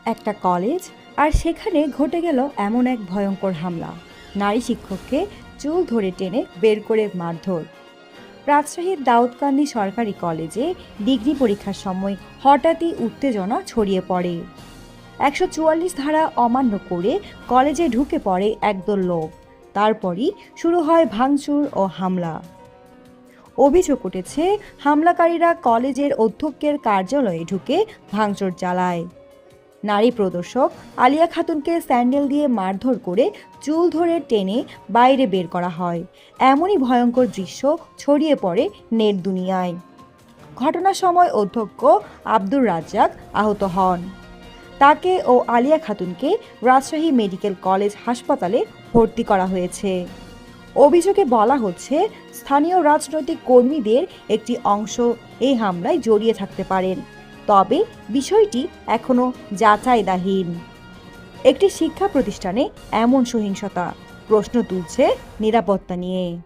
একটা কলেজ, আর সেখানে ঘটে গেল এমন এক ভয়ঙ্কর হামলা। নারী শিক্ষককে চুল ধরে টেনে বের করে মারধর। রাজশাহীর দাউদকান্দি সরকারি কলেজে ডিগ্রি পরীক্ষার সময় হঠাৎই উত্তেজনা ছড়িয়ে পড়ে। ১৪৪ ধারা অমান্য করে কলেজে ঢুকে পড়ে একদল লোক। তারপরই শুরু হয় ভাঙচুর ও হামলা। অভিযোগ উঠেছে, হামলাকারীরা কলেজের অধ্যক্ষের কার্যালয়ে ঢুকে ভাঙচুর চালায়। নারী প্রদর্শক আলিয়া খাতুনকে স্যান্ডেল দিয়ে মারধর করে চুল ধরে টেনে বাইরে বের করা হয়। এমনই ভয়ঙ্কর দৃশ্য ছড়িয়ে পড়ে নেট দুনিয়ায়। ঘটনার সময় অধ্যক্ষ আব্দুর রাজ্জাক আহত হন। তাকে ও আলিয়া খাতুনকে রাজশাহী মেডিকেল কলেজ হাসপাতালে ভর্তি করা হয়েছে। অভিযোগে বলা হচ্ছে, স্থানীয় রাজনৈতিক কর্মীদের একটি অংশ এই হামলায় জড়িয়ে থাকতে পারেন, তবে বিষয়টি এখনো যাচাইদাহীন। একটি শিক্ষা প্রতিষ্ঠানে এমন সহিংসতা প্রশ্ন তুলছে নিরাপত্তা নিয়ে।